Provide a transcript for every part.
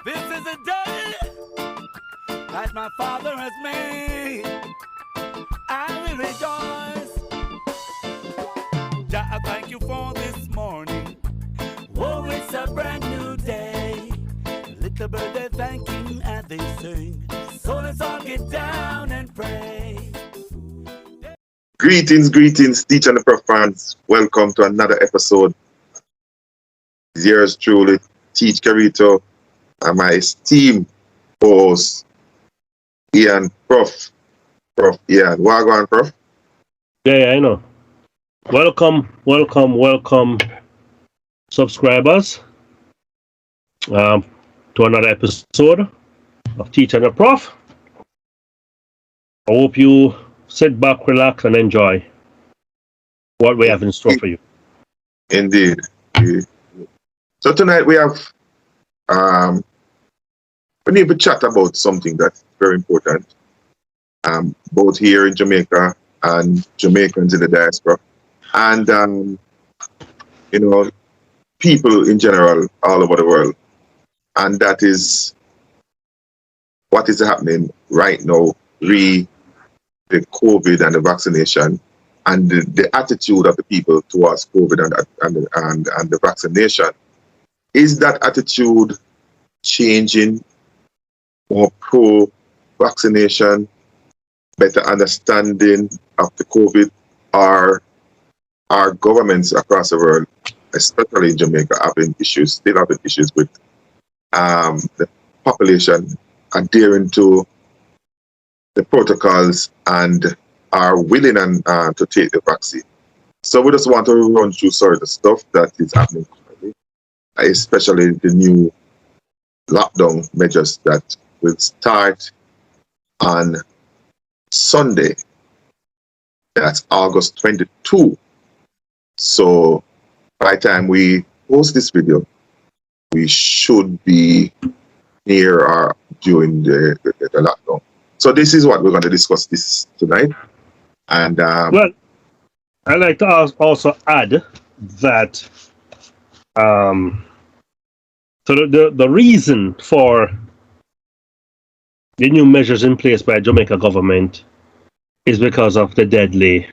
This is a day that my Father has made. I will rejoice. Jah, I thank you for this morning. Oh, it's a brand new day. Little bird, they're thanking as they sing. So let's all get down and pray. Greetings, Teach and the Prof fans. Welcome to another episode. Yours truly, Teach Carito, and my esteemed host, Ian Prof. Prof. Ian. Wagwan, Prof. Yeah, I know. Welcome, subscribers, to another episode of Teach and the Prof. I hope you sit back, relax, and enjoy what we have in store for you. Indeed. So tonight we have, we need to chat about something that's very important, both here in Jamaica and Jamaicans in the diaspora, and people in general all over the world, and that is what is happening right now re the COVID and the vaccination, and the attitude of the people towards COVID and the vaccination. Is that attitude changing, more pro-vaccination, better understanding of the COVID? Our governments across the world, especially in Jamaica, still having issues with the population adhering to the protocols and are willing to take the vaccine. So we just want to run through the stuff that is happening currently, especially the new lockdown measures that will start on Sunday. That's August 22. So by the time we post this video, we should be near or during the lockdown. So this is what we're going to discuss this tonight. And well, I'd like to also add that so the reason for the new measures in place by Jamaica government is because of the deadly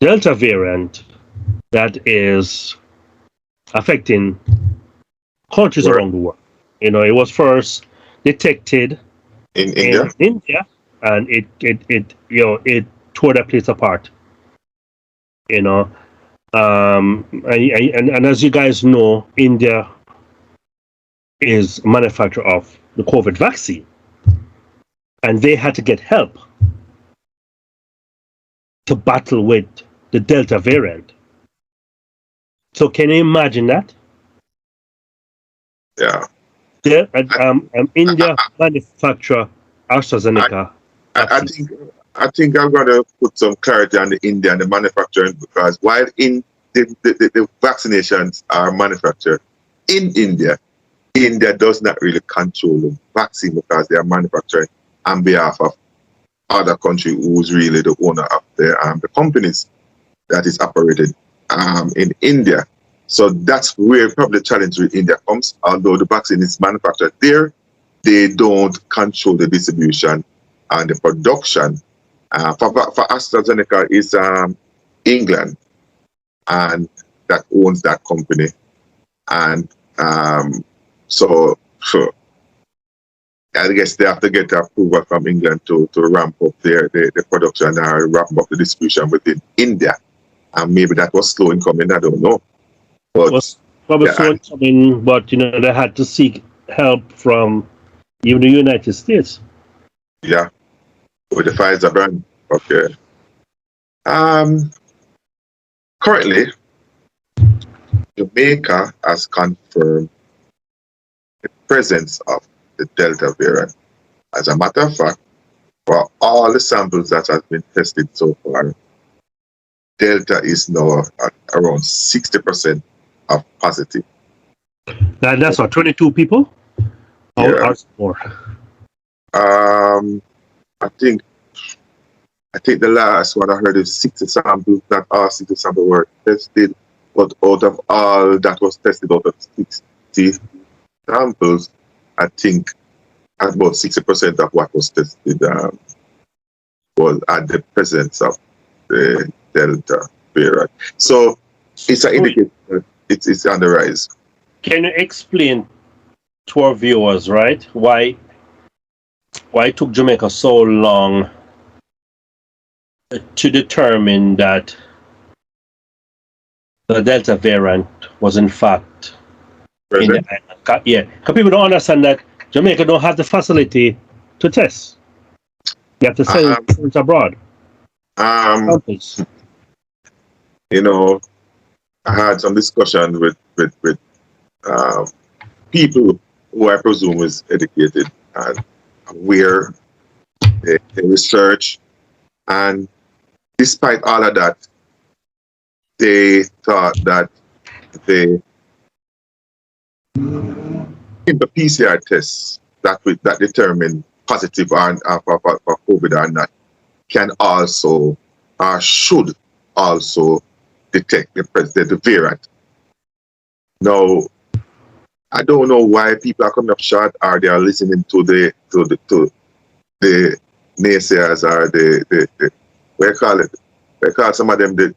Delta variant that is affecting countries around the world. You know, it was first detected in India, and it tore that place apart. And as you guys know, India is a manufacturer of the COVID vaccine, and they had to get help to battle with the Delta variant. So can you imagine that? Yeah. India manufacture AstraZeneca. I think I'm going to put some clarity on the India and the manufacturing, because while in the vaccinations are manufactured in India, India does not really control the vaccine because they are manufacturing on behalf of other country who's really the owner of the companies that is operated in India. So that's where probably the challenge with India comes. Although the vaccine is manufactured there, they don't control the distribution and the production. For AstraZeneca is England, and that owns that company. And so I guess they have to get approval from England to ramp up the production and ramp up the distribution within India. And maybe that was slow in coming, I don't know. But was probably slow in coming, but they had to seek help from even the United States. Yeah, with the Pfizer brand. Okay. Currently, Jamaica has confirmed the presence of the Delta variant. As a matter of fact, for all the samples that have been tested so far, Delta is now at around 60% of positive. That's what, 22 people? Yeah. Or more? I think the last one I heard is 60 samples. Not all 60 samples were tested, but out of all that was tested, out of 60 samples, I think about 60% of what was tested was at the presence of the Delta variant. So it's an indicator that it's on the rise. Can you explain to our viewers, right, why it took Jamaica so long to determine that the Delta variant was in fact in the island? Yeah, because people don't understand that Jamaica don't have the facility to test. You have to send it abroad. You know, I had some discussion with people who I presume is educated and aware. They research, and despite all of that, they thought that the PCR tests that determine positive for COVID or not can also or should also detect the variant. Now, I don't know why people are coming up short, or they are listening to the naysayers, or the what do you call it? We call some of them the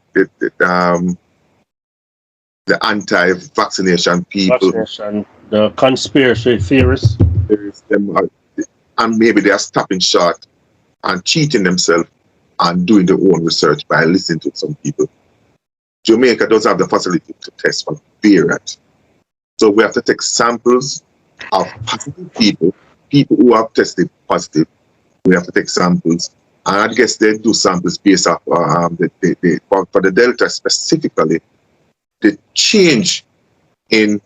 anti-vaccination people. The conspiracy theorists. And maybe they are stopping short and cheating themselves and doing their own research by listening to some people. Jamaica does have the facility to test for variant. So we have to take samples of positive people who have tested positive. We have to take samples. And I guess they do samples based off for the Delta specifically, the change in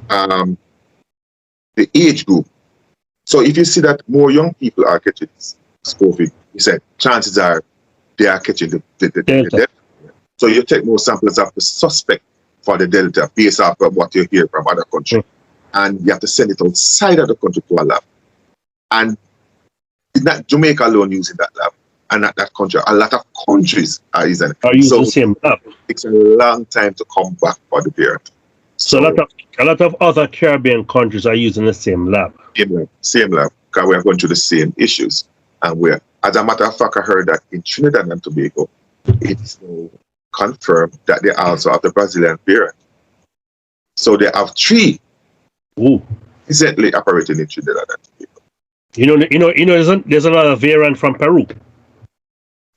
the age group. So if you see that more young people are catching this COVID, you said chances are they are catching the Delta. So you take more samples of the suspect for the Delta based off of what you hear from other countries. And you have to send it outside of the country to a lab. And it's not Jamaica alone using that lab, and not that country. A lot of countries are using it. Using the same lab. It takes a long time to come back for the variant. So a lot of other Caribbean countries are using the same lab. Same lab, because we are going through the same issues. And as a matter of fact, I heard that in Trinidad and Tobago, it's now confirmed that they also have the Brazilian variant. So they have 3 recently operating in Trinidad and Tobago. There's another variant from Peru.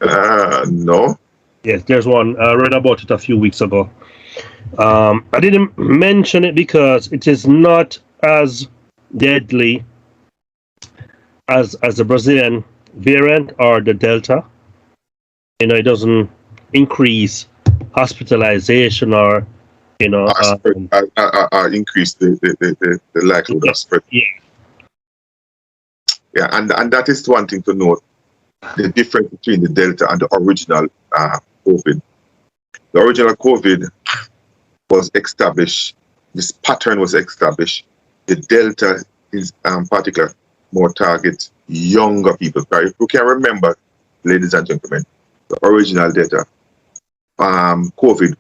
No. Yes, there's one. I read about it a few weeks ago. I didn't mention it because it is not as deadly as the Brazilian variant or the Delta. It doesn't increase hospitalization or increase the likelihood of spread. Yeah, and that is one thing to note, the difference between the Delta and the original COVID. The original COVID was established, this pattern was established. The Delta is particular more target younger people. If you can remember, ladies and gentlemen, the original Delta COVID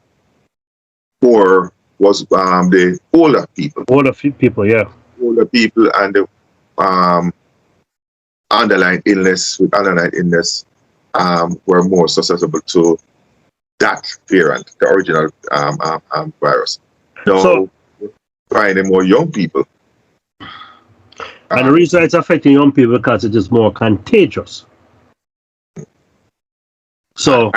was the older people. Older people, yeah. Older people and the underlying illness were more susceptible to that variant, the original virus. Now, so, we're finding more young people. And the reason it's affecting young people because it is more contagious. So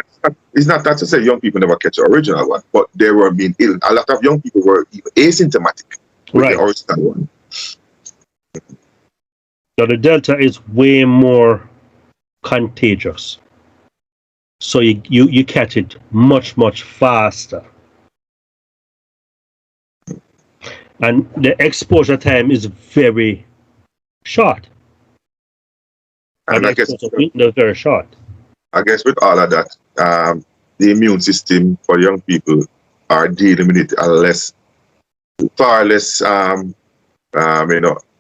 it's not that to say young people never catch the original one, but they were being ill. A lot of young people were even asymptomatic with the original one. So the Delta is way more contagious. So you catch it much faster. And the exposure time is very short. And I guess they're very short. I guess with all of that, the immune system for young people are dealing with it far less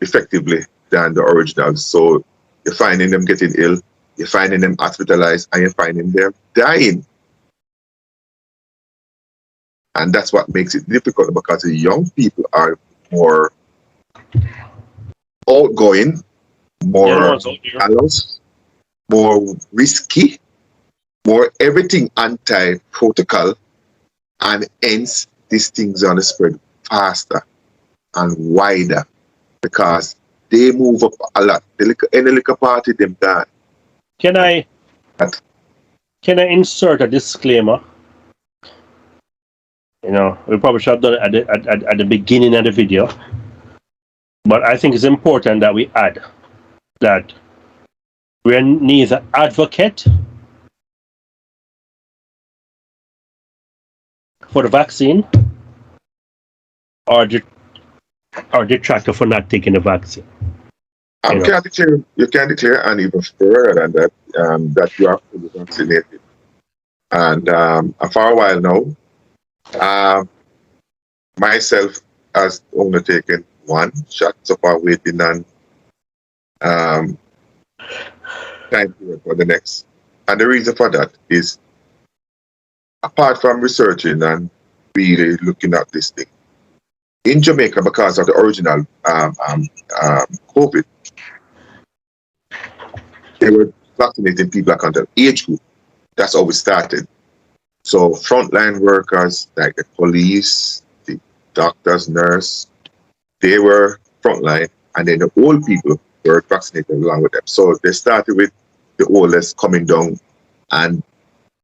effectively than the originals. So you're finding them getting ill, you're finding them hospitalized, and you're finding them dying. And that's what makes it difficult, because the young people are more outgoing, Yeah, the more ones out there. callous, more risky, more everything anti-protocol, and hence these things are going to spread faster and wider because they move up a lot. Any little party, them gone. Can I insert a disclaimer? You know, we probably should have done it at the beginning of the video, but I think it's important that we add that we're neither advocate for the vaccine or detractor for not taking the vaccine. You can declare, and even further than that, that you are fully vaccinated. And for a while now, myself has only taken one shot so far, waiting on time period for the next. And the reason for that is, apart from researching and really looking at this thing, in Jamaica, because of the original COVID, they were vaccinating people according to age group. That's how we started. So frontline workers like the police, the doctors, nurse, they were frontline, and then the old people were vaccinated along with them. So they started with the oldest coming down, and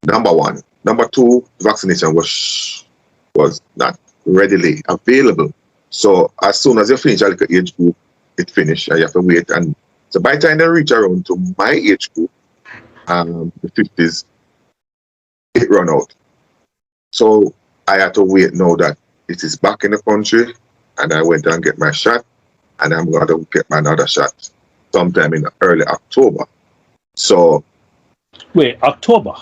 number one. Number two, vaccination was not readily available. So as soon as you finish a little age group, it finished, and you have to wait. And so by the time they reach around to my age group, the 50s, it run out. So I had to wait now that it is back in the country, and I went and get my shot, and I'm going to get my another shot sometime in early October. So wait, October,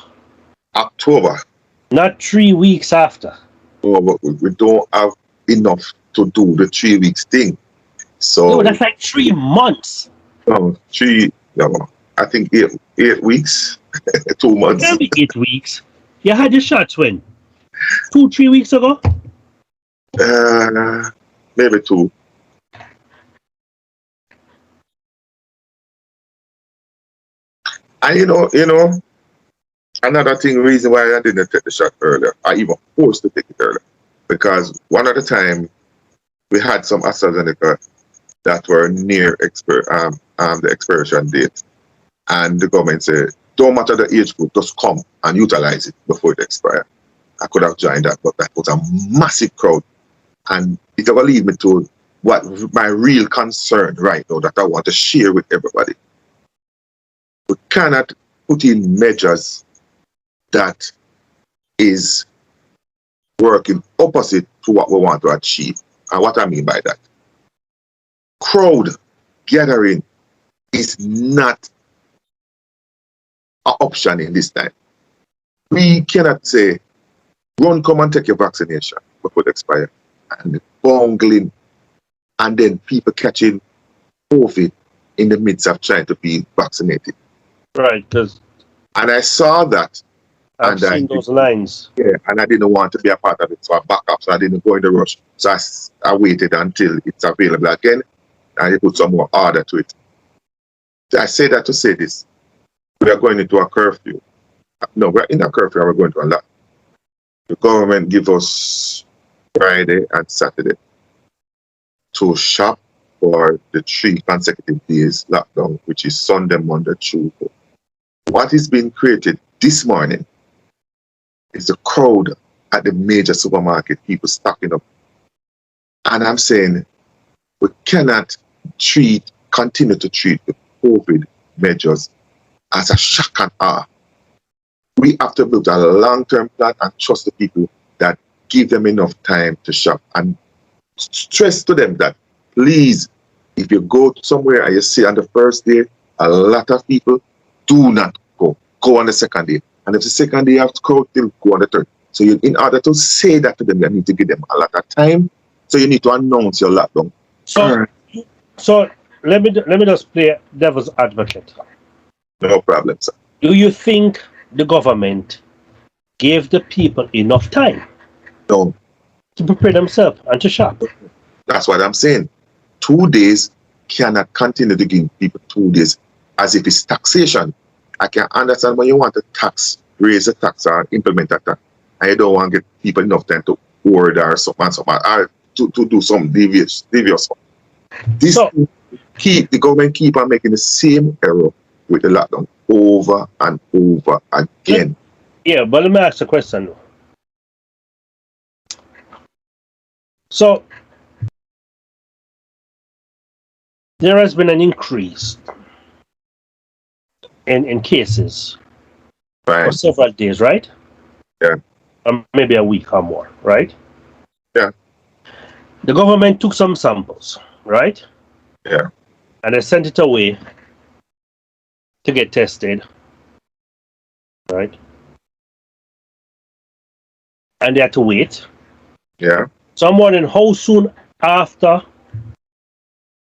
not 3 weeks after. Oh, but we don't have enough to do the 3 weeks thing. So no, that's like 3 months. No, I think 8 weeks, 2 months. It can't be 8 weeks. You had your shots when? 2-3 weeks ago? Maybe 2. And you know, another reason why I didn't take the shot earlier, I even forced to take it earlier, because one at a time we had some AstraZeneca that were near the expiration date, and the government said, don't matter the age group, just come and utilize it before it expires. I could have joined that, but that was a massive crowd, and it will lead me to what my real concern right now that I want to share with everybody. We cannot put in measures that is working opposite to what we want to achieve. And what I mean by that, crowd gathering is not an option in this time. We cannot say, run, come and take your vaccination before it expires, and bungling, and then people catching COVID in the midst of trying to be vaccinated. Right, because and I saw that. I've seen those lines. Yeah, and I didn't want to be a part of it, so I backed up. So I didn't go in the rush. So I waited until it's available again, and I put some more order to it. I say that to say this: we are going into a curfew. No, we're in a curfew. We're going to a lot. The government give us Friday and Saturday to shop for the 3 consecutive days lockdown, which is Sunday, Monday, Tuesday. What is being created this morning is the crowd at the major supermarket, people stocking up. And I'm saying we cannot continue to treat the COVID measures as a shock and awe. We have to build a long-term plan and trust the people that give them enough time to shop, and stress to them that, please, if you go somewhere and you see on the first day a lot of people, do not go. Go on the second day. And if the second day you have to go, they'll go on the third. So in order to say that to them, you need to give them a lot of time. So you need to announce your lockdown. So let me just play devil's advocate. No problem, sir. Do you think the government gave the people enough time? No. To prepare themselves and to shop? That's what I'm saying. 2 days cannot continue to give people 2 days as if it's taxation. I can understand when you want to tax, raise a tax or implement a tax, and you don't want to get people enough time to order or something, or to do some devious. This the government keep on making the same error with the lockdown over and over again. Yeah, but let me ask a question. So there has been an increase in cases for Right. several days, right? Yeah. Maybe a week or more, right? Yeah. The government took some samples, right? Yeah. And they sent it away to get tested, right? And they had to wait. Yeah. So I'm wondering how soon after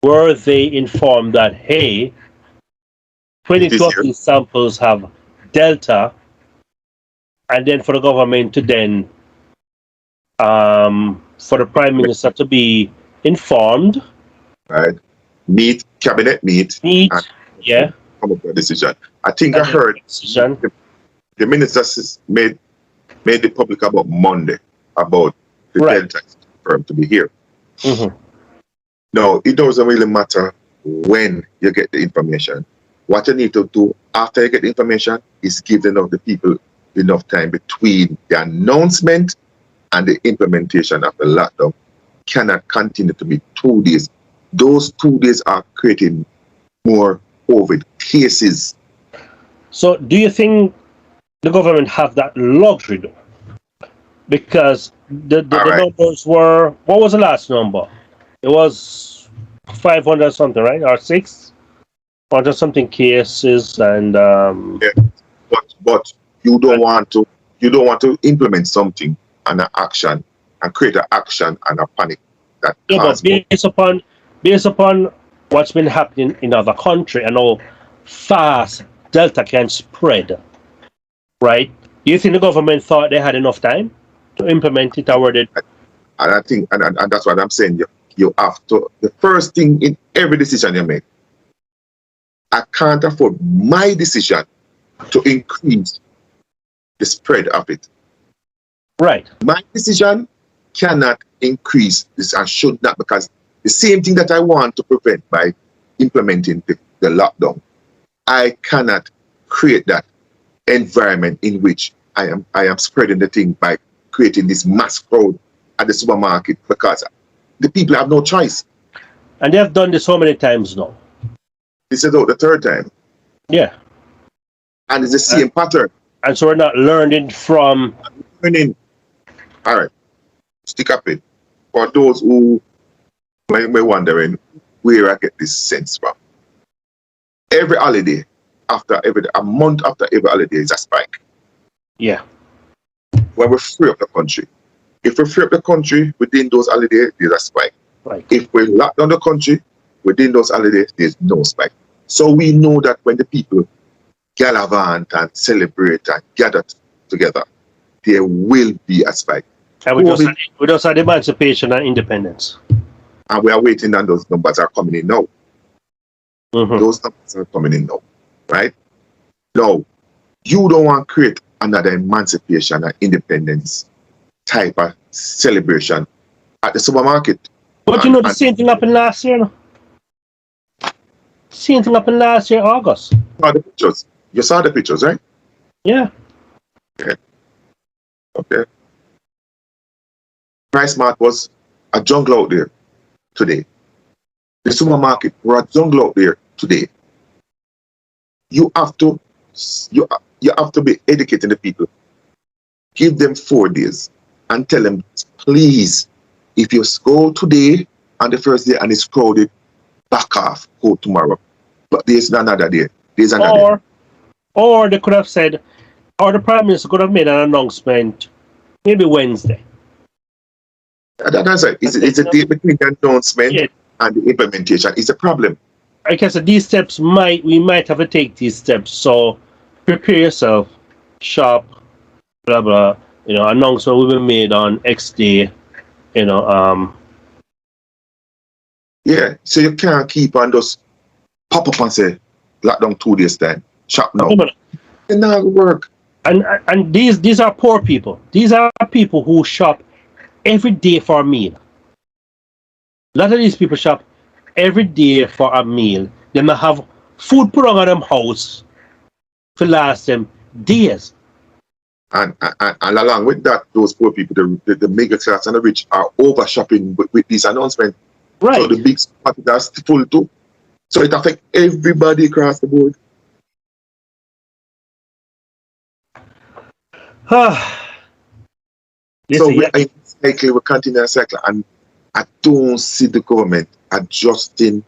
were they informed that, hey, 22 of these samples have Delta, and then for the government to then, for the Prime Minister to be informed. Right. Cabinet meet. And Yeah. come up with a decision. I think I heard the minister made the public about Monday about the Delta firm to be here. Mm-hmm. No, it doesn't really matter when you get the information. What you need to do after you get the information is give the people enough time between the announcement and the implementation of the lockdown. Cannot continue to be 2 days. Those 2 days are creating more COVID cases. So do you think the government have that luxury though? Because the numbers were, what was the last number? It was 500 something, right? Or 600 something cases, and yeah. But you don't want to implement something and an action and create an action and a panic that but based upon what's been happening in other countries and how fast Delta can spread, right? You think the government thought they had enough time to implement it, or were they? And I think, and that's what I'm saying. You have to. The first thing in every decision you make, I can't afford my decision to increase the spread of it. Right. My decision cannot increase this and should not, because the same thing that I want to prevent by implementing the lockdown, I cannot create that environment in which I am spreading the thing by creating this mass crowd at the supermarket, because the people have no choice. And they have done this so many times now. This is the third time. Yeah. And it's the same pattern. And so we're not learning from. All right. Stick up it. For those who may be wondering where I get this sense from. Every holiday, a month after every holiday is a spike. Yeah. When we free up the country. If we free up the country within those holidays, there's a spike. Right. If we lock down the country within those holidays, there's no spike. So we know that when the people gallivant and celebrate and gather together, there will be a spike. And we just had emancipation and independence. And we are waiting, and those numbers are coming in now. Mm-hmm. Those numbers are coming in now, right? No, you don't want to create another emancipation and independence type of celebration at the supermarket. But the same thing happened last year, no? Same thing happened last year, August. You saw the pictures, right? Yeah. Okay. Price Mart was a jungle out there today. The supermarket were a jungle out there today. You have to be educating the people. Give them 4 days and tell them, please, if you go today on the first day and it's crowded, back off, go tomorrow. But there's another day. There's another day. Or they could have said, or the Prime Minister could have made an announcement maybe Wednesday. That's right. It's a date between the announcement and the implementation. It's a problem. I guess these steps we might have to take these steps. So prepare yourself, shop, blah blah. Announcement will be made on X day. Yeah, so you can't keep on just pop up and say, lockdown 2 days time, shop now. It not work. And these are poor people. These are people who shop every day for a meal. A lot of these people shop every day for a meal. They may have food put on them house for last them days. And along with that, those poor people, the middle class and the rich are over shopping with this announcement. Right. So the big supermarkets are full too. So it affects everybody across the board. So we continue a cycle, and I don't see the government adjusting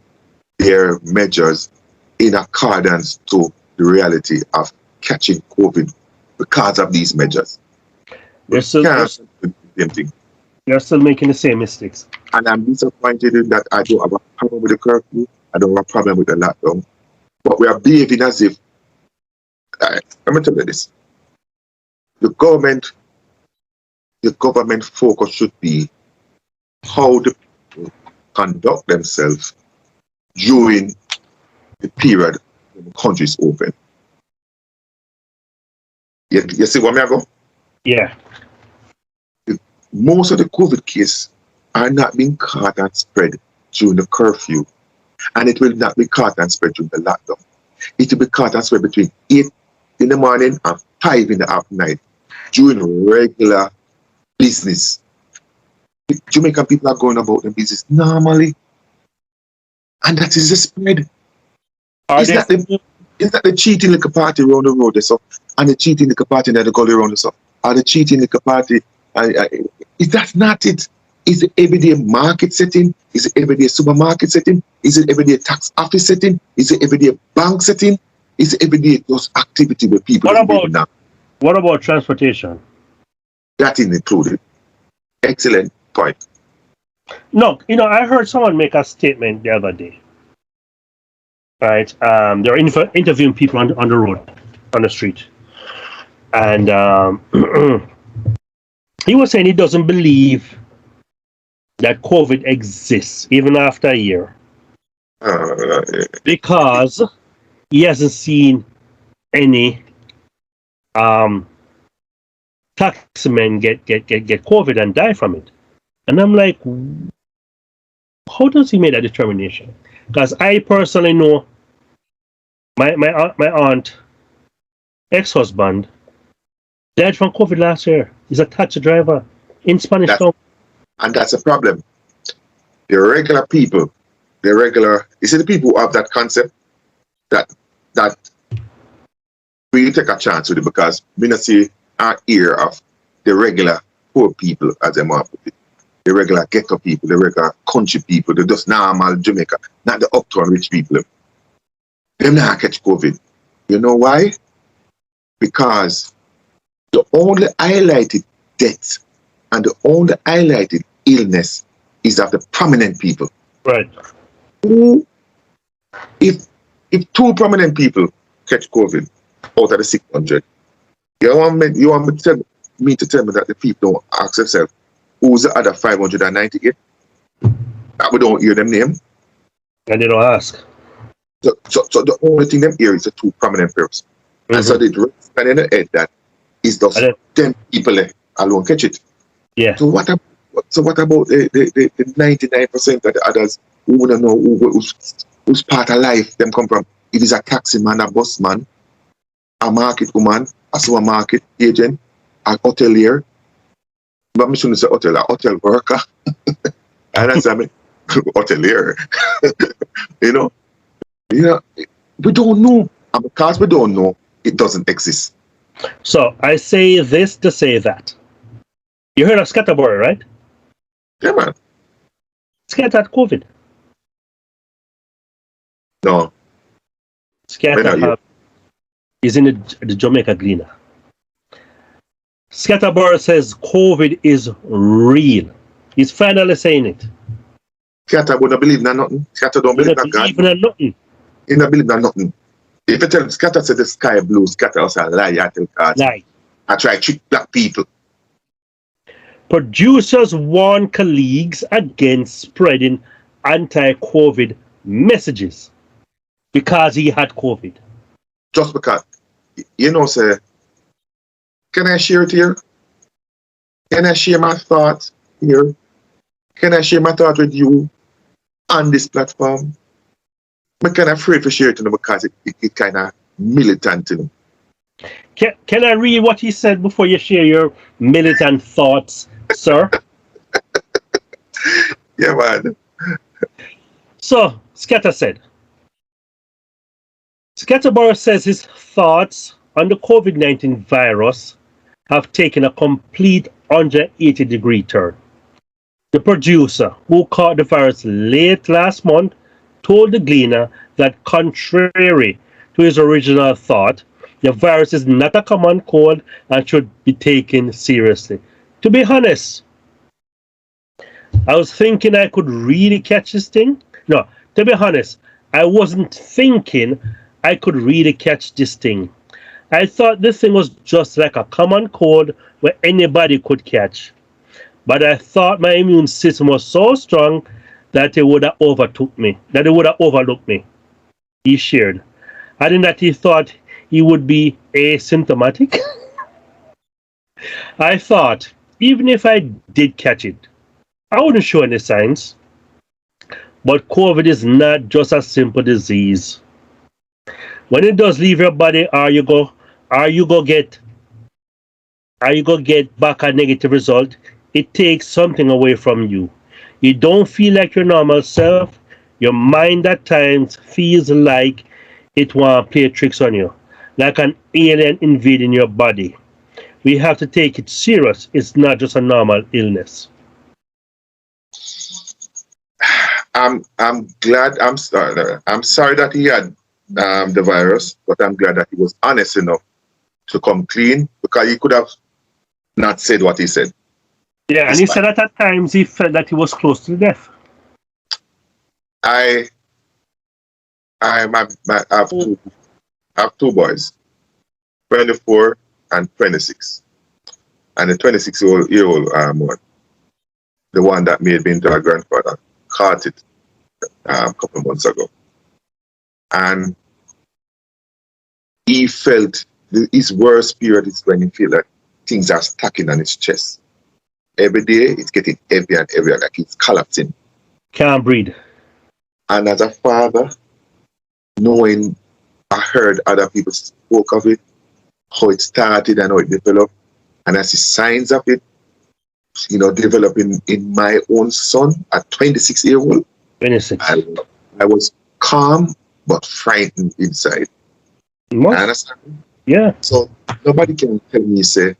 their measures in accordance to the reality of catching COVID because of these measures. They're still making the same mistakes. And I'm disappointed in that I don't have a problem with the curfew. I don't have a problem with the lockdown. But we are behaving as if, let me tell you this. The government focus should be how the people conduct themselves during the period when the country is open. You see where I go? Yeah. Most of the COVID cases are not being caught and spread during the curfew, and it will not be caught and spread during the lockdown. It will be caught and spread between 8 in the morning and 5 in the afternoon during regular business. Jamaican people are going about their business normally, and that is the spread. Is that the cheating liquor party around the road so, and the cheating liquor party that the gully around the so, or the cheating liquor party? Is that not it? Is it everyday market setting? Is it everyday supermarket setting? Is it everyday tax office setting? Is it everyday bank setting? Is it everyday those activity where people What about transportation? That is included. Excellent point. No, I heard someone make a statement the other day. Right, they're interviewing people on the road, on the street, and he was saying he doesn't believe that COVID exists even after a year because he hasn't seen any taxmen get COVID and die from it. And I'm like, how does he make that determination? Because I personally know my aunt ex-husband died from COVID last year. He's a taxi driver in Spanish Town. And that's a problem. The regular people, you see the people who have that concept that we take a chance with it, because we not see our ear of the regular poor people, as they want to put it. The regular ghetto people, the regular country people, the just normal Jamaica, not the uptown rich people. Them not catch COVID. You know why? Because the only highlighted death and the only highlighted illness is of the prominent people. Right. If 2 prominent people catch COVID out of the 600, you want me to tell me that the people don't ask themselves, who's the other 598? That we don't hear them name. And they don't ask. So the only thing them hear is the 2 prominent persons. Mm-hmm. And so they stand in the head that is just them people alone catch it. Yeah. So what about the 99% of the others who wouldn't know whose part of life them come from? If it's a taxi man, a bus man, a market woman, a supermarket agent, an hotelier. But I shouldn't say hotel, a hotel worker. And that's hotelier. We don't know. And because we don't know, it doesn't exist. So I say this to say that. You heard of Scatterboy, right? Yeah, man. Scatter had COVID. No. Scatter is in the Jamaica Gleaner. Scatterboy says COVID is real. He's finally saying it. Scatter wouldn't believe in nothing. Scatter don't believe in God. Nothing. He don't believe in nothing. If you tell Scatter said the sky blue, Scatter also a lie. I tell God. Lie. I try to trick black people. Producers warn colleagues against spreading anti-COVID messages because he had COVID. Just because, say, can I share it here? Can I share my thoughts here? Can I share my thoughts with you on this platform? I'm kind of afraid to share it because it kind of militant. Can I read what he said before you share your militant thoughts, sir? Yeah, man. So, Scatterbar says his thoughts on the COVID-19 virus have taken a complete 180-degree turn. The producer, who caught the virus late last month, told the Gleaner that contrary to his original thought, the virus is not a common cold and should be taken seriously. To be honest, I was thinking I could really catch this thing. No, to be honest, I wasn't thinking I could really catch this thing. I thought this thing was just like a common cold where anybody could catch. But I thought my immune system was so strong that it would have overlooked me. He shared. Adding that he thought he would be asymptomatic. I thought, even if I did catch it, I wouldn't show any signs. But COVID is not just a simple disease. When it does leave your body, are you go get back a negative result? It takes something away from you. You don't feel like your normal self. Your mind at times feels like it want to play tricks on you, like an alien invading your body. We have to take it serious. It's not just a normal illness. I'm glad. I'm sorry that he had the virus, but I'm glad that he was honest enough to come clean because he could have not said what he said. Yeah, and he said that at times he felt that he was close to death. I have two boys, 24 and 26, and the 26-year-old one, the one that made me into a grandfather, caught it a couple of months ago, and he felt his worst period is when he feel like things are stacking on his chest. Every day it's getting heavier and heavier, like it's collapsing. Can't breathe. And as a father, knowing I heard other people spoke of it, how it started and how it developed, and I see signs of it, developing in my own son at 26-year-old. 26. I was calm but frightened inside. What? I understand? Yeah. So nobody can tell me, say,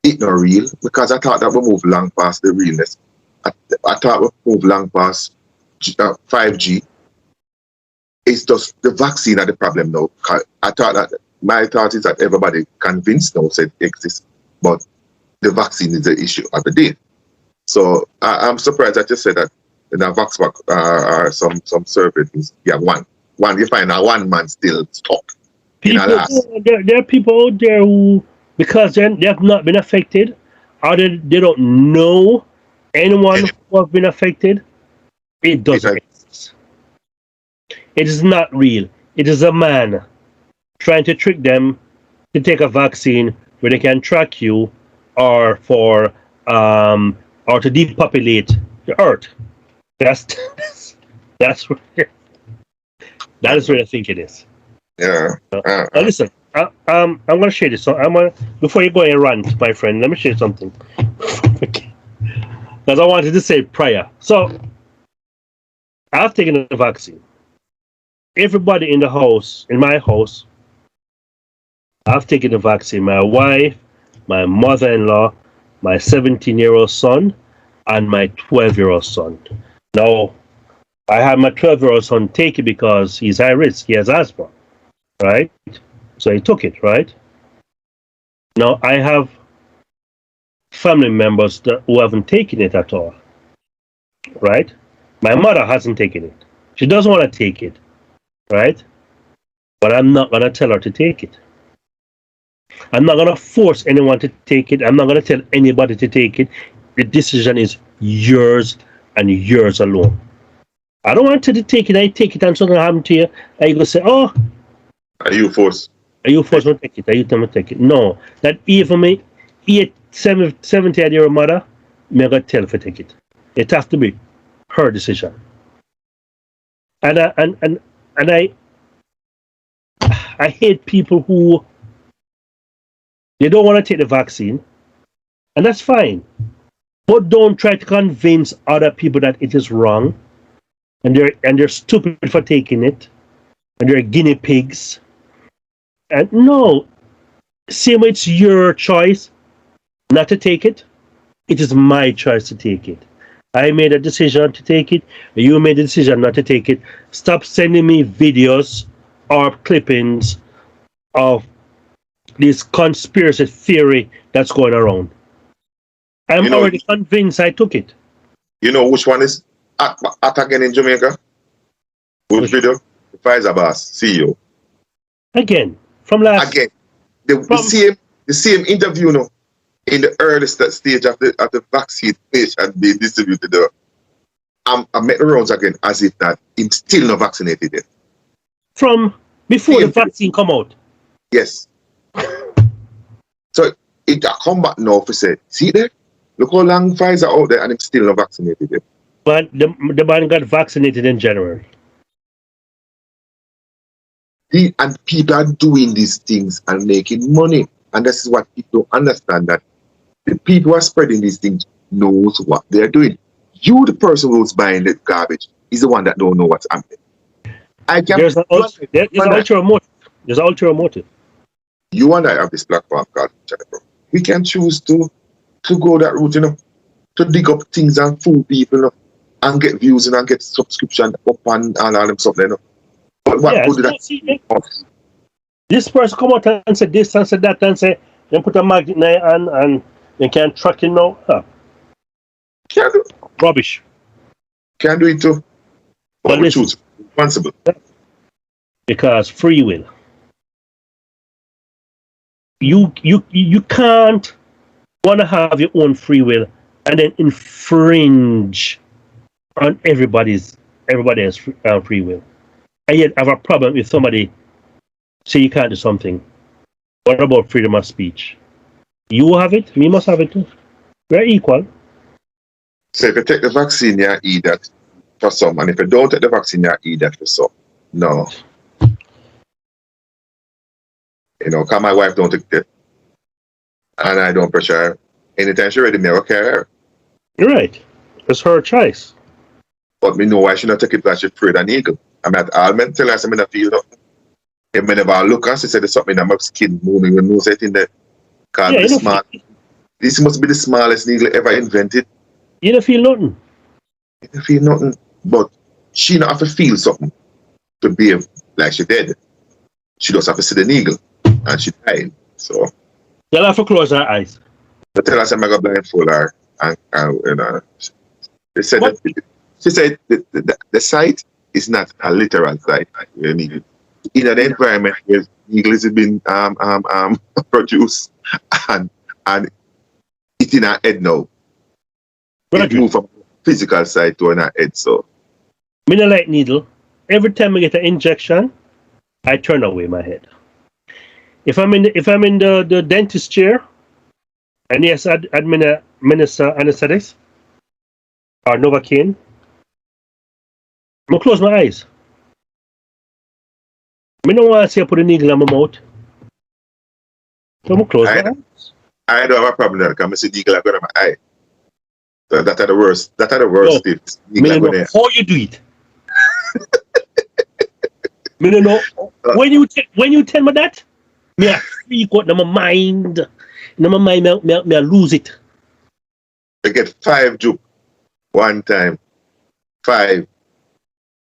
it's not real, because I thought that we moved long past the realness. I thought we moved long past 5G. It's just the vaccine are the problem now. I thought that my thought is that everybody convinced now said it exists, but the vaccine is the issue of the day. So I'm surprised that you said that in a VaxBack or some surveys, you have one you find a one man still stuck. There are people out there who, because they have not been affected, or they don't know anyone who have been affected, it doesn't exist. It is not real. It is a man trying to trick them to take a vaccine where they can track you or to depopulate the earth. That is where I think it is. Yeah. Now listen, I'm going to share this. So before you go and rant, my friend, let me share something. Because I wanted to say prior. So I've taken the vaccine. Everybody in my house, I've taken the vaccine. My wife, my mother-in-law, my 17-year-old son, and my 12-year-old son. Now, I had my 12-year-old son take it because he's high risk. He has asthma, right? So he took it, right? Now, I have family members who haven't taken it at all, right? My mother hasn't taken it. She doesn't want to take it, right? But I'm not going to tell her to take it. I'm not going to force anyone to take it. I'm not going to tell anybody to take it. The decision is yours and yours alone. I don't want to take it. I take it and something happen to you. I go say, oh, Are you forced? are you forced to take it? Are you tell me take it? No. That even me, 70-year-old mother, me got tell for take it. It has to be her decision. And I hate people who they don't want to take the vaccine, and that's fine. But don't try to convince other people that it is wrong, and they're stupid for taking it, and they're guinea pigs. And no, same way it's your choice not to take it. It is my choice to take it. I made a decision to take it. You made a decision not to take it. Stop sending me videos or clippings of this conspiracy theory that's going around. I'm You know, already convinced I took it. you know which one is at again in Jamaica? Which video? The Pfizer boss, CEO. Again, from last. Again, the same interview now in the early stage of the vaccine patient being distributed. I met the rounds again as if that him still not vaccinated yet. From before the vaccine come out. Yes. So it come back now for say, see there? Look how long Pfizer out there and him still not vaccinated yet. But the man got vaccinated in January. And people are doing these things and making money. And this is what people don't understand, that the people who are spreading these things knows what they're doing. You, the person who's buying the garbage, is the one that don't know what's happening. There's an ulterior motive. There's an ulterior motive. You and I have this platform called Channel. We can choose to go that route, to dig up things and fool people, and get views and get subscription up and all them stuff, But what good did that? This person come out and say this and say that and say then put a magnet in there and you can't track it now. Can't do. Rubbish. Can't do it too. But we choose responsible. Because free will. You can't want to have your own free will and then infringe on everybody else's free will. And yet have a problem if somebody say you can't do something. What about freedom of speech? You have it, me must have it too. We're equal. So if you take the vaccine, you eat that for some, and if you don't take the vaccine, you eat that for some. No. Cause my wife don't take it. And I don't pressure her. Anytime she ready, me I care her. You're right. It's her choice. But me know why she not take it because she afraid an eagle. I mean, all men tell her I not feel nothing. If me never look and she said there's something in my skin moving, we know something there. Because this must be the smallest needle ever invented. You don't feel nothing. You don't feel nothing. But she not have to feel something to behave like she did. She just have to see the needle and she died. So you'll have to close her eyes. I tell her I'm going to blindfold her and they said she said the sight is not a literal sight. In an environment where needles have been produced and it's in her head now. It move from physical side to her head. So me no like needle. Every time I get an injection, I turn away my head. If I'm in the dentist chair and yes, administer anesthetics or Novocaine, I close my eyes. I don't want to see I put a needle in my mouth. So I'm close my eyes. I don't have a problem there because I see needle going in my eye. So that are the worst. That are the worst things. I don't know how you do it. I don't know. When you tell me that, me I freak out in my mind. In my mind, me I lose it. I get 5 juke one time. 5.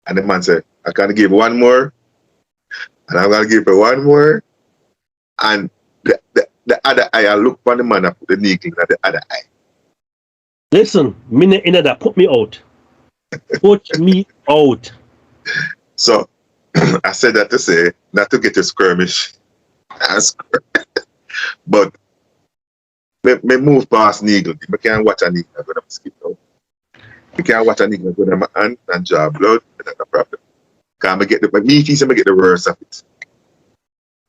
And the man said, I can give one more. And I'm going to give her one more. And the other eye, I look for the man, I put the needle in the other eye. Listen, that put me out. Put me out. So, I said that to say, not to get a skirmish. But, me move past needle. I can't watch a needle. I'm going to skip out. You can't watch a nigga go to my hand and draw blood, that's a problem. Can I get the me fees I get the worst of it.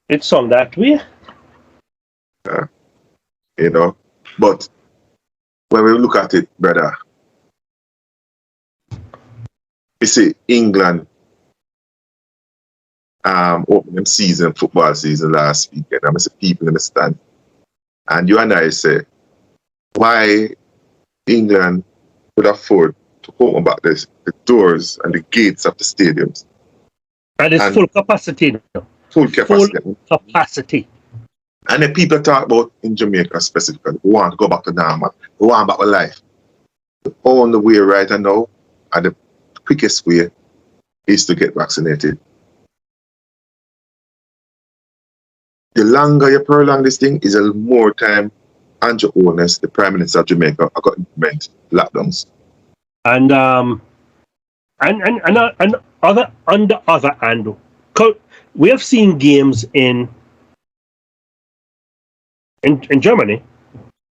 It's on that way. You know. But when we look at it, brother, you see England opening season, football season last weekend. I see people in the stand. And you and I say, why England could afford to open back the doors and the gates of the stadiums. And it's full capacity now. Full capacity. Full capacity. And then people talk about in Jamaica specifically, who want to go back to normal, who want back to life. The only way right now, and the quickest way, is to get vaccinated. The longer you prolong this thing, is a more time Andrew Holness, the Prime Minister of Jamaica, are going to implement lockdowns. And on the other hand, we have seen games in Germany,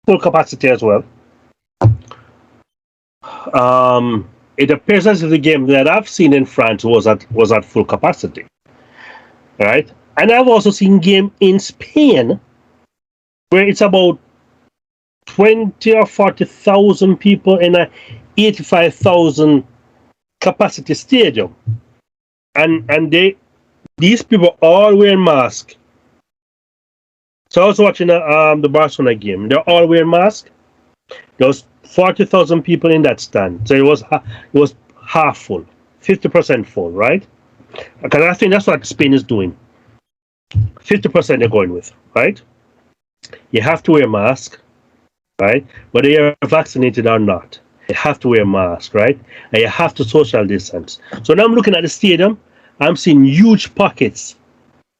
full capacity as well. It appears as if the game that I've seen in France was at full capacity, right? And I've also seen game in Spain where it's about 20 or 40,000 people in a 85,000 capacity stadium, and these people all wearing masks. So I was watching the Barcelona game. They're all wearing masks. There was 40,000 people in that stand, so it was half full, 50% full, right? Because I think that's what Spain is doing. 50% they're going with, right? You have to wear a mask, right? Whether you're vaccinated or not, you have to wear a mask, right? And you have to social distance. So now I'm looking at the stadium. I'm seeing huge pockets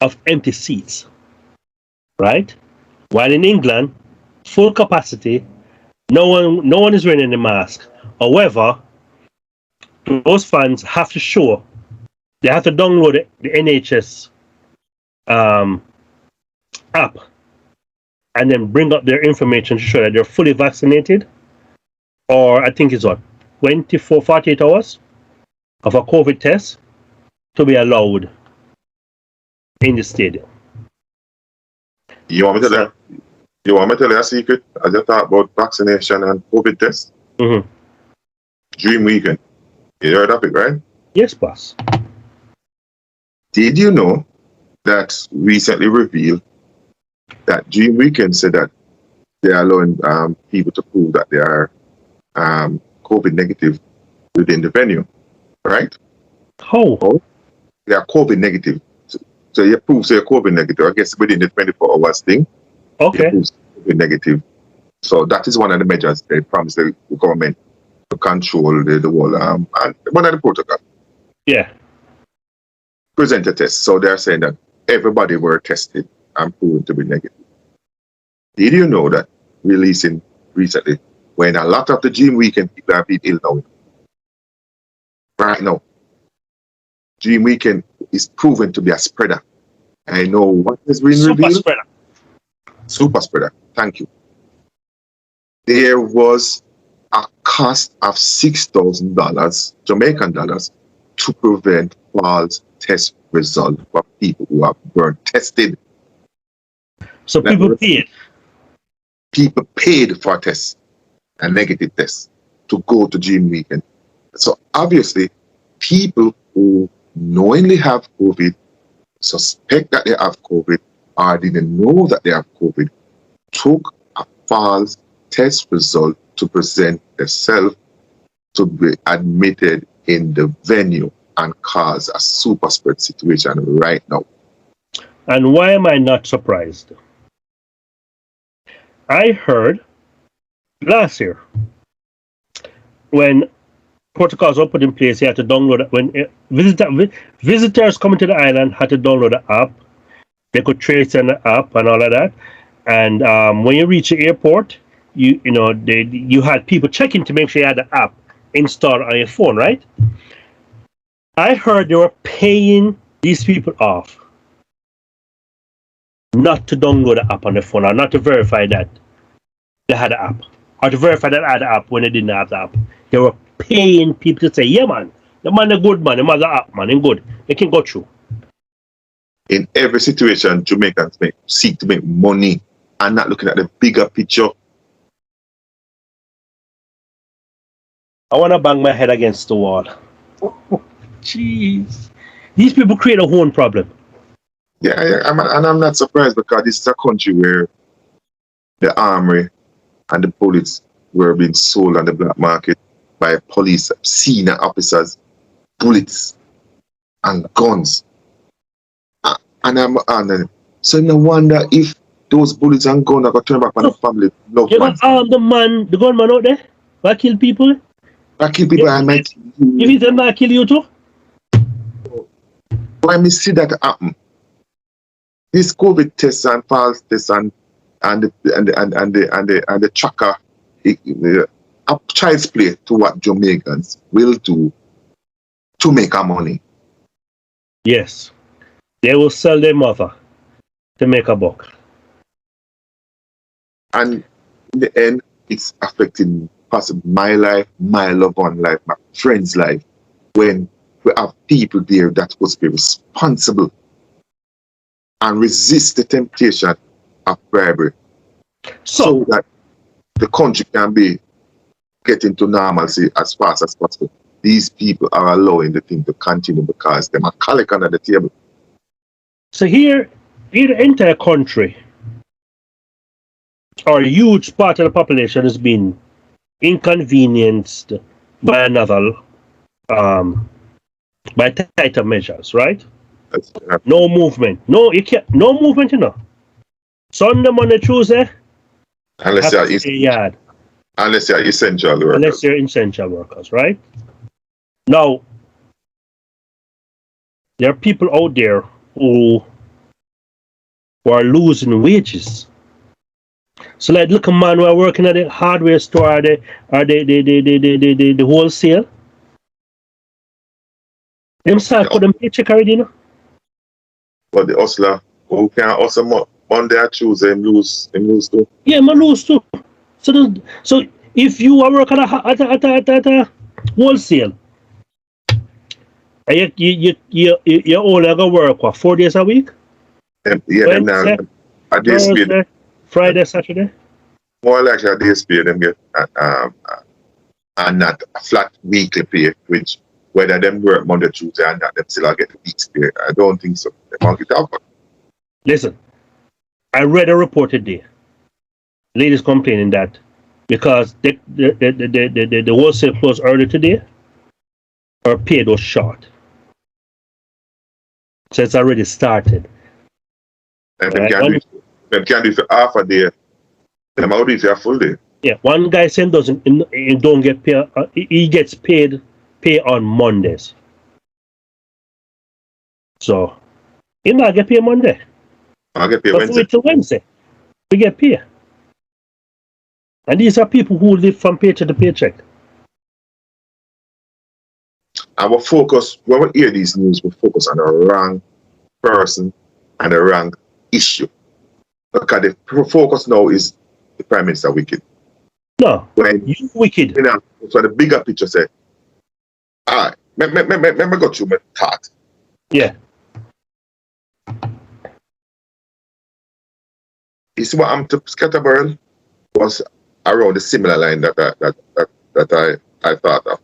of empty seats, right? While in England, full capacity, no one is wearing any mask. However, those fans have to show, they have to download the NHS app and then bring up their information to show that they're fully vaccinated, or I think it's 48 hours of a COVID test to be allowed in the stadium. You want me to tell you a secret? I just talked about vaccination and COVID tests. Mm-hmm. Dream Weekend. You heard of it, right? Yes, boss. Did you know that recently revealed that Dream Weekend said that they are allowing people to prove that they are COVID negative within the venue, right? How? Oh, they are COVID negative. So you prove you're COVID negative, I guess within the 24 hours thing. Okay. COVID negative. So that is one of the measures they promised the government to control the whole and one of the protocol. Yeah. Present a test. So they're saying that everybody were tested and proven to be negative. Did you know that releasing recently, when a lot of the Dream Weekend people have been ill now? Right now, Dream Weekend is proven to be a spreader. I know what has been revealed. Spreader. Super spreader. Thank you. There was a cost of $6,000 Jamaican dollars to prevent false test results for people who weren't tested. So people paid. People paid for tests, a negative test, to go to Dream Weekend. So obviously, people who knowingly have COVID, suspect that they have COVID, or didn't know that they have COVID, took a false test result to present themselves to be admitted in the venue and cause a super spread situation right now. And why am I not surprised? I heard last year when protocols were put in place, you had to download it. When visitors coming to the island had to download the app, they could trace in the app and all of that. And when you reach the airport, you had people checking to make sure you had the app installed on your phone, right? I heard they were paying these people off not to download the app on their phone, or not to verify that they had the app, or to verify that they had the app when they didn't have the app. They were paying people to say, yeah, man, the man a good man, the man a up man, and good. They can go through. In every situation, Jamaicans seek to make money and not looking at the bigger picture. I want to bang my head against the wall. Jeez. These people create a own problem. Yeah, and I'm not surprised because this is a country where the armory and the bullets were being sold on the black market by police, senior officers, bullets and guns. So no wonder if those bullets and guns are going to turn back on the family. You got the gunman out there that kill people. That kill people and might. If he's them that kill you too. When we see that happen, this COVID tests and false tests and the tracker, a child's play to what Jamaicans will do to make our money. Yes. They will sell their mother to make a buck. And in the end, it's affecting possibly my life, my loved one life, my friend's life, when we have people there that supposed to be responsible and resist the temptation of bribery so that the country can be getting to normalcy as fast as possible. These people are allowing the thing to continue because they're a colic under the table. So here, in the entire country, or a huge part of the population has been inconvenienced by another, by tighter measures, right? No movement. No, you can't. No movement, you know. Sunday, Monday, Tuesday. Unless you're essential workers. Unless you're essential workers, right? Now, there are people out there who are losing wages. So, like, look, a man who are working at the hardware store or the wholesale. Them start put them paycheck already, you know. But the hustler who can hustle Monday or Tuesday, him lose too. Yeah, man lose too. So if you are working at a wholesale, you only gonna work what, 4 days a week? Yeah, Wednesday, a day Thursday, Friday, Saturday. More likely a day's pay them get and not a flat weekly pay, which whether them work Monday, Tuesday and that them still get a week's pay. I don't think so. They won't get out. Listen, I read a report today. Ladies complaining that because the wholesale closed early today, her pay was short. So it's already started. And them can't do it for half a day. Them out do it for a full day. Yeah, one guy saying he don't get paid. He gets pay on Mondays. So he not get paid Monday. I get paid but Wednesday. Wait till Wednesday. We get paid. And these are people who live from paycheck to paycheck. Our focus, when we hear these news, we focus on the wrong person and the wrong issue. Because the focus now is the Prime Minister wicked. No, when you wicked. You know, so the bigger picture say, all right, let me go through my thought. Yeah. You see what I'm to Scatterburn was around the similar line that I thought of.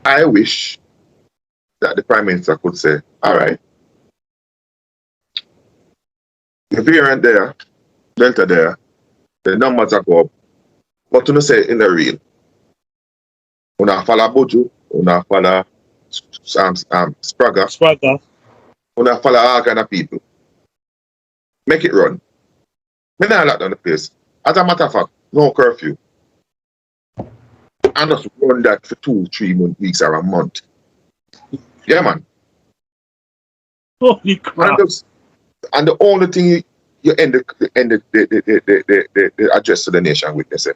I wish that the Prime Minister could say, all right, the variant there, Delta there, the numbers are go up, but to say in the real, we not follow Bojo, we not follow Spraga, we not follow all kind of people. Make it run. Me not lock down the place. As a matter of fact, no curfew. And just run that for 2-3 weeks or a month. Yeah, man. Holy crap. And the only thing you end the address to the nation with, they say,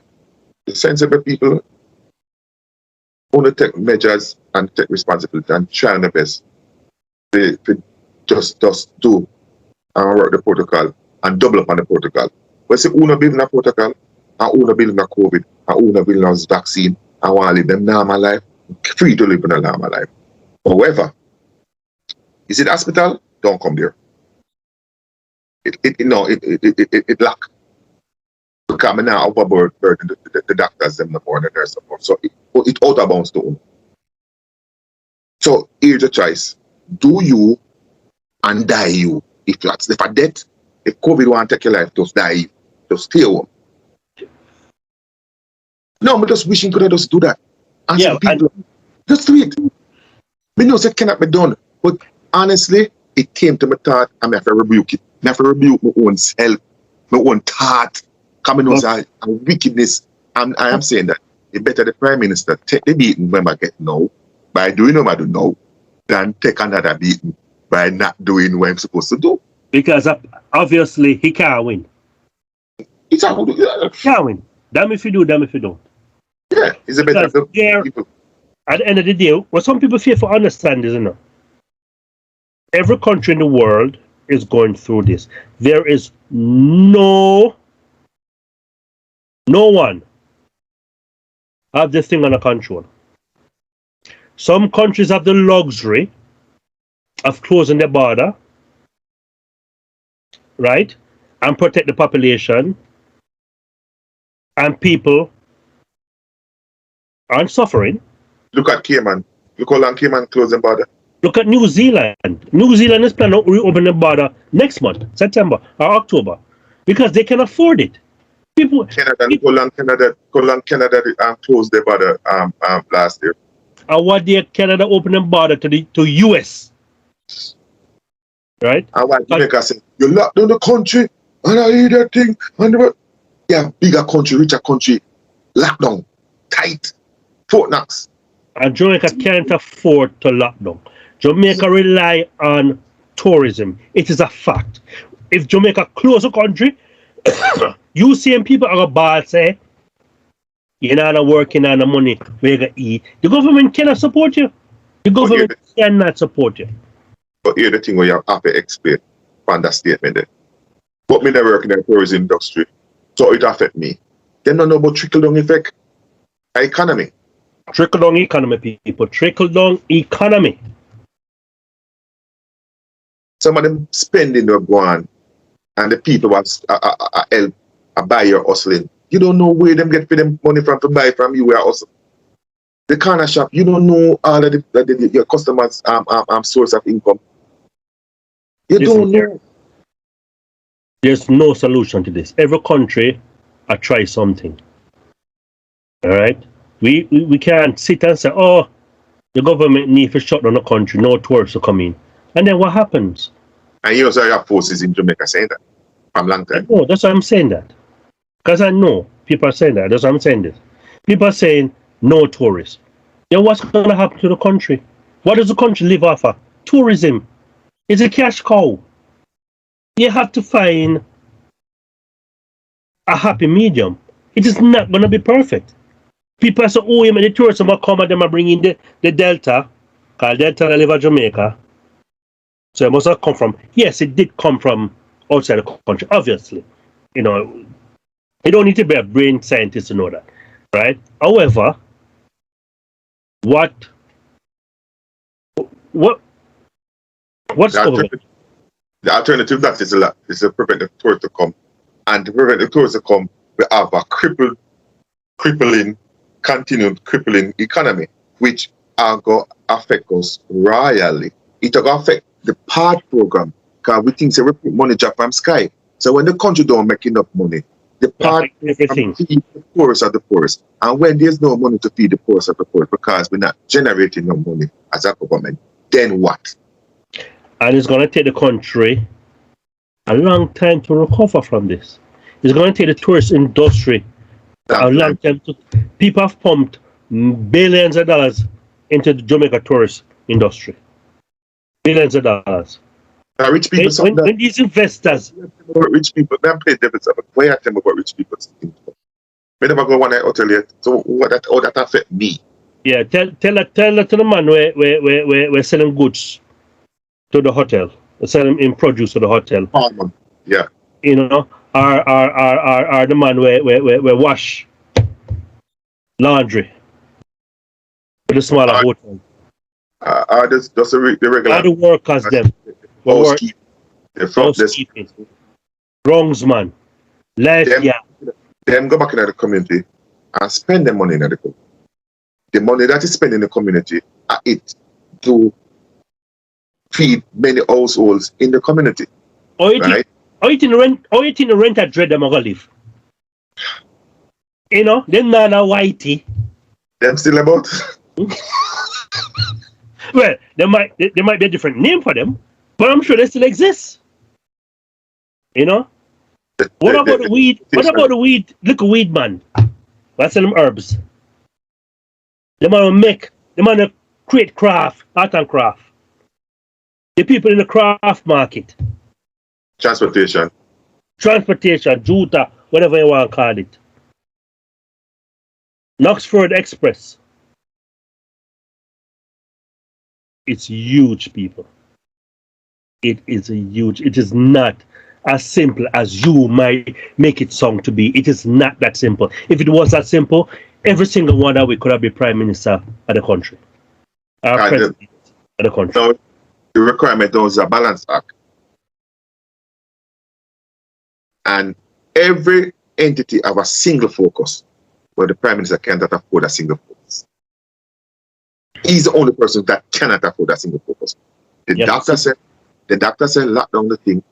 the sensible people only take measures and take responsibility and try their best to just do and work the protocol and double up on the protocol. But see, who not building a protocol, and who not building a COVID, and who not building a vaccine, I want to live them normal life, free to live in a normal life. However, is it hospital? Don't come there. It lack. Because I'm now overburden the doctors, them, the more, the nurse, support. So it out of bounds to them. So here's the choice. Do you and die you? If that's if a death, if COVID want to take your life, just die you. Just stay home. No, I'm just wishing could I just do that. Answer people. Just do it. Me know it cannot be done. But honestly, it came to my thought, I have to rebuke it. I have to rebuke my own self, my own thought. Coming out a wickedness. I am saying that it better the Prime Minister take the beating when I get now by doing what I do now than take another beating by not doing what I'm supposed to do. Because obviously he can't win. He can't win. Damn if you do, damn if you don't. Yeah, it's a better people. At the end of the day, what some people fear for understand is, every country in the world is going through this. There is no one have this thing under control. Some countries have the luxury of closing their border, right, and protect the population, and people aren't suffering. Look at Cayman. Look how long Cayman closed the border. Look at New Zealand. New Zealand is planning to reopen the border next month, September or October, because they can afford it. Canada closed their border last year. And what did Canada open the border to US? Right? And why Jamaica say, you lock down the country, and I hear that thing, and bigger country, richer country, lockdown, tight, Fort Knox. And Jamaica can't afford to lock down. Jamaica rely on tourism. It is a fact. If Jamaica close the country, you see people are about say, you're not working on the money where you gonna eat. The government cannot support you. The government cannot support you. But here's the thing where you have to explain on that statement there. But me never work in the tourism industry, so it affect me. They don't know about trickle-down effect. Economy. Trickle-down economy, people. Trickle-down economy. Some of them spending will go on, and the people was help buy your hustling. You don't know where them get for them money from to buy from you where hustle. The corner shop, you don't know all of your customers' source of income. You don't know. There's no solution to this. Every country try something. All right? We can't sit and say, oh, the government needs to shut down the country, no tourists to come in. And then what happens? And you also have forces in Jamaica saying that from long time. No, that's why I'm saying that. Because I know people are saying that. That's why I'm saying this. People are saying no tourists. Then what's going to happen to the country? What does the country live off of? Tourism. It's a cash cow. You have to find a happy medium. It is not going to be perfect. People say, oh, the tourists will come and them bring in the Delta, because Delta live in Jamaica. So it must have come from, yes, it did come from outside the country, obviously. You don't need to be a brain scientist to know that, right? However, what's the alternative that is to prevent the tourists to come. And to prevent the tourists to come, we have a continued crippling economy, which are going to affect us royally. It will affect the part program, because we think we put money drop from sky. So when the country don't make enough money, the part everything feed the poorest of the poorest. And when there's no money to feed the poorest of the poorest because we're not generating no money as a government, then what? And it's going to take the country a long time to recover from this. It's going to take the tourist industry a long time to. People have pumped billions of dollars into the Jamaica tourist industry. Billions of dollars. Now, rich people. When these investors. Rich people, they play devil's advocate. Why I tell them about rich people? I never go one hotel yet. So how that affect me? Yeah, tell that to the man we're selling goods to the hotel, selling in produce to the hotel. Yeah. Are the man where wash laundry the smaller Are, hotels. are just the All regular the workers them. We work housekeeping, the front desk, housekeeping. Groundsman. them, Lifeguard. them go back into the community and spend the money in the community. The money that is spent in the community, it to feed many households in the community, How you right? think the rent a dread them are gonna live? You know, them not a whitey. Them still about. Well, there might be a different name for them, but I'm sure they still exist. You know? What about the weed? What about the weed? Look, a weed man. What's them herbs? They want to create craft, art and craft. The people in the craft market, Transportation. Juta, whatever you want to call it. Knoxford Express. It's huge, people. It is huge. It is not as simple as you might make it sound to be. It is not that simple. If it was that simple, every single one that we could have been prime minister of the country, our president of the country. No, the requirement was a balance act, and every entity have a single focus, but the prime minister cannot afford a single focus. He's the only person that cannot afford a single focus. The doctor said lock down the thing.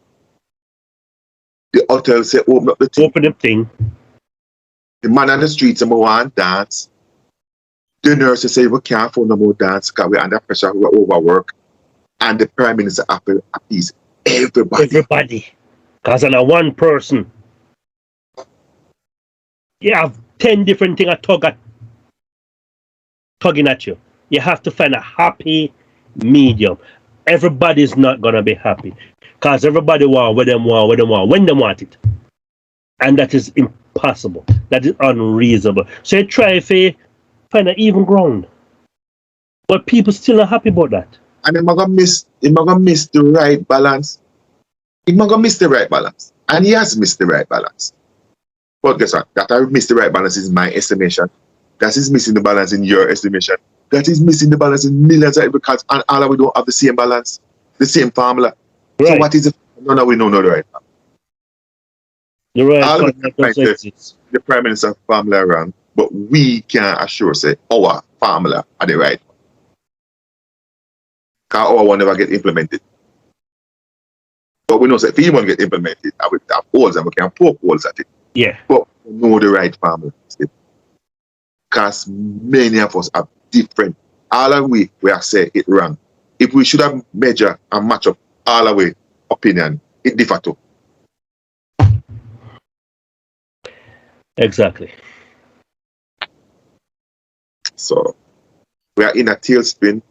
The hotel said open up the thing. Open the thing. The man on the streets say want dance. The nurses say we can't afford no more dance because we're under pressure, we're overwork. And the prime minister appease everybody. Everybody. Because on a one person, you have 10 different things tugging at you. You have to find a happy medium. Everybody's not gonna be happy. Because everybody want when they want it. And that is impossible. That is unreasonable. So you try to find an even ground. But people still not happy about that. And he's gonna miss the right balance. He's gonna miss the right balance. And he has missed the right balance. But guess what? That I missed the right balance is my estimation. That is missing the balance in your estimation. That is missing the balance in millions of because and all of we don't have the same balance, the same formula. Right. So what is it? No, we don't know the right formula. The right formula the prime minister's formula wrong, but we can assure say our formula are the right one. Because our one never get implemented. But we know say if he won't get implemented, I will have holes and we can poke holes at it. Yeah. But we know the right formula. Because many of us are different. All of we are say it wrong. If we should have measure and match up all of we opinion, it differ too. Exactly. So we are in a tailspin,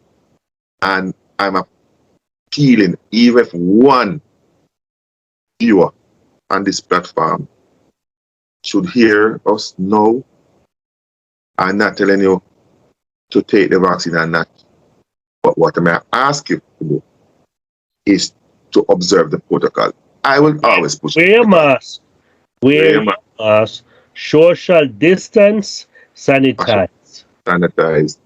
and I'm appealing even if one viewer on this platform should hear us now. I'm not telling you to take the vaccine or not. But what I'm asking you to do is to observe the protocol. I will always push wear your mask. Wear your mask. Social distance. Sanitize. Sanitize.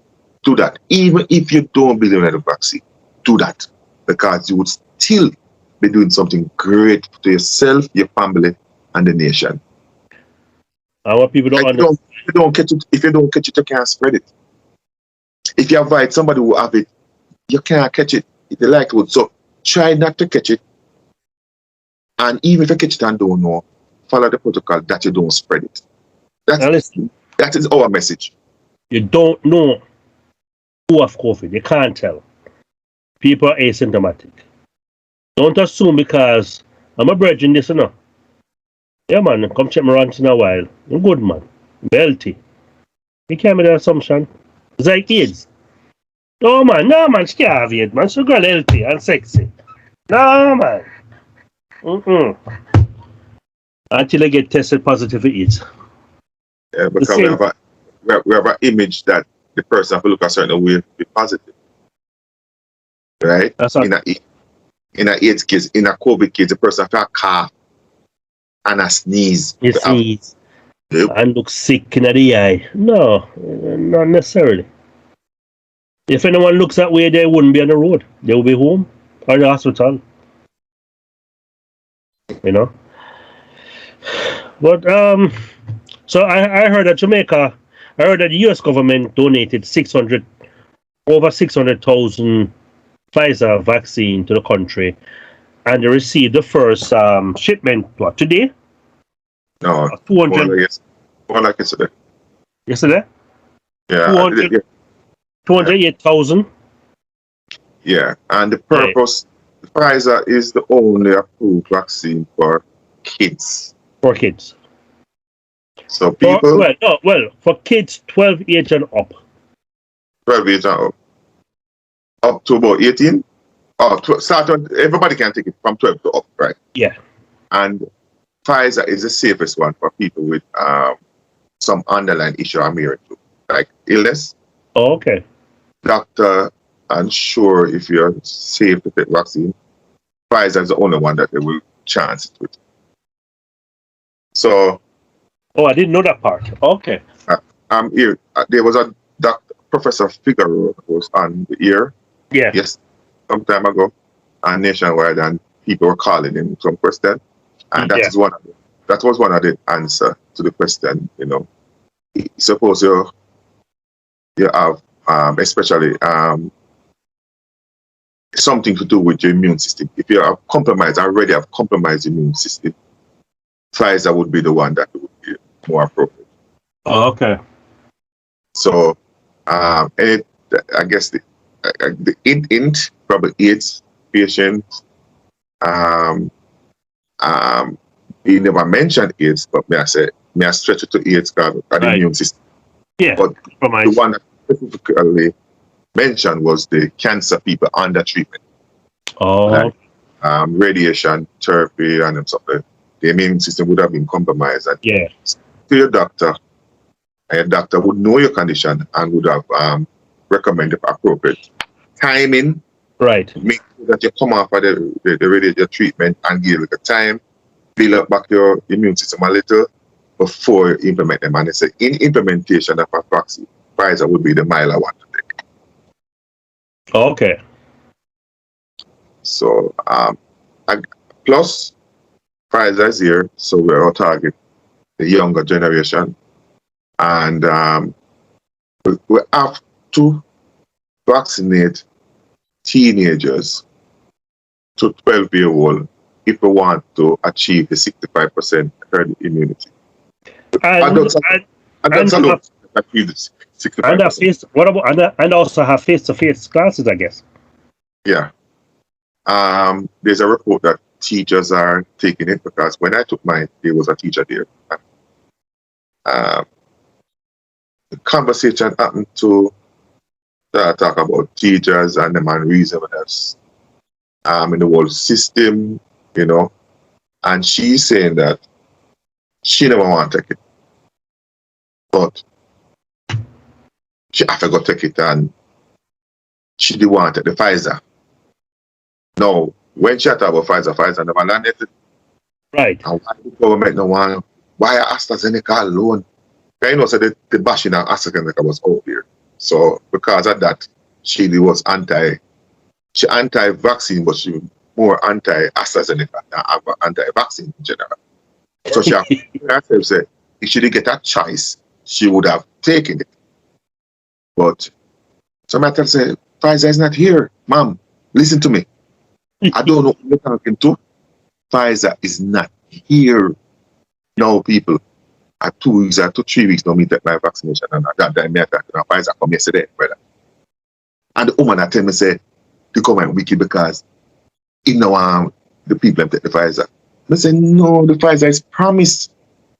Do that. Even if you don't believe in the vaccine, do that. Because you would still be doing something great to yourself, your family, and the nation. Our people don't understand. If you don't catch it, you can't spread it. If you avoid somebody who have it, you can't catch it. It's the likelihood. So try not to catch it. And even if you catch it and don't know, follow the protocol that you don't spread it. That is our message. You don't know who have COVID. You can't tell. People are asymptomatic. Don't assume because I'm a brethren this, you know. Yeah, man, come check me once in a while. I'm good, man. I'm healthy. You can't make that assumption. It's like AIDS. No, man, she can't have AIDS, man. She's girl healthy and sexy. No, man. Until I get tested positive for AIDS. Yeah, because we have an image that the person have to look a certain way to be positive. Right? That's in a AIDS case, in a COVID case, the person have a cough and a sneeze. You sneeze. And look sick in the eye. No, not necessarily. If anyone looks that way, they wouldn't be on the road. They will be home or the hospital. You know. But so I heard that Jamaica, I heard that the U.S. government donated over 600,000 Pfizer vaccine to the country, and they received the first shipment today. No, 200 more like yesterday. yesterday. Yeah, 208,000. yeah, and the purpose, Pfizer is the only approved vaccine for kids. For kids. So people, for kids 12 age and up. 12 years and up to about 18. Everybody can take it from 12 to up, right? Yeah. And Pfizer is the safest one for people with some underlying issue I'm hearing too, like illness. Oh, okay. Doctor unsure if you're safe to take vaccine. Pfizer is the only one that they will chance it with. So. Oh, I didn't know that part. Okay. I'm here. There was a doctor, Professor Figaro, was on the air. Yeah. Yes, some time ago, and nationwide, and people were calling him some question, and that was one of the answer to the question. You know, suppose you have especially something to do with your immune system. If you are already have compromised immune system, Pfizer would be the one that would be more appropriate. Oh, okay. So, I guess the probably AIDS patients. He never mentioned AIDS, but may I stretch it to AIDS because of the immune system. Yeah. But the one that specifically mentioned was the cancer people under treatment. Oh. Like, radiation therapy and something. The immune system would have been compromised. And to your doctor, and your doctor would know your condition and would have recommended appropriate timing. Right. Make sure that you come off of the radiation treatment and give it a time, build up back your immune system a little before you implement them. And it's in implementation of a vaccine, Pfizer would be the milder one to take. Okay. So, plus, Pfizer is here, so we're our target the younger generation. And we have to vaccinate teenagers to 12-year-old if we want to achieve the 65% herd immunity. And also have face-to-face classes, I guess. Yeah. There's a report that teachers are taking it because when I took mine, there was a teacher there. The conversation happened to talk about teachers and them unreasonableness in the whole system, you know. And she's saying that she never want to take it. But she have to go take it and she didn't want it, the Pfizer. No, when she talk about Pfizer never landed it. Right. And why the government no want, why AstraZeneca alone? I know so the bashing of AstraZeneca was out there. So because of that, she was anti-vaccine, but she was more anti-AstraZeneca than anti-vaccine in general. So she herself said if she didn't get a choice, she would have taken it. But somebody said, Pfizer is not here. Mom, listen to me. I don't know who you're talking to. Pfizer is not here. No, people. At 2 weeks or 3 weeks, no me take my vaccination. And that time, I thought, Pfizer come yesterday, brother. And the woman that tell me, say, the government wicked because you know the people have take the Pfizer. I say, no, the Pfizer is promised.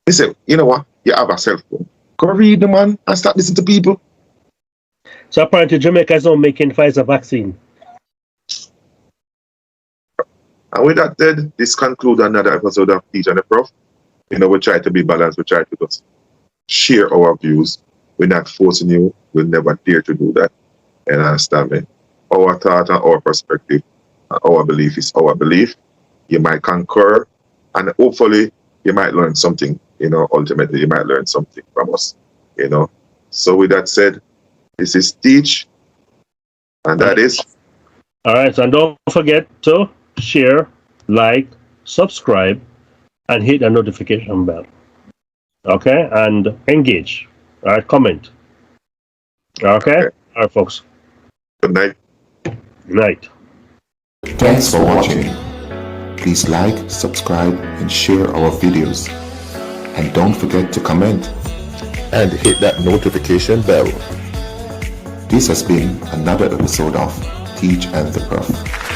They say, you know what? You have a cell phone. Go read the man and start listening to people. So apparently Jamaica is not making Pfizer vaccine. And with that said, this concludes another episode of Teach and the Prof. You know, we try to be balanced. We try to just share our views. We're not forcing you. We'll never dare to do that. And understand me. Our thought and our perspective and our belief is our belief. You might concur and hopefully you might learn something. You know, ultimately you might learn something from us. You know. So with that said, this is Teach And that is, All right, so and don't forget to share, like, subscribe, and hit the notification bell. Okay, and engage. All right, comment. Okay, all right, folks. good night. Good night. Thanks for watching. Please like, subscribe, and share our videos. And don't forget to comment and hit that notification bell. This has been another episode of Teach and the Prof.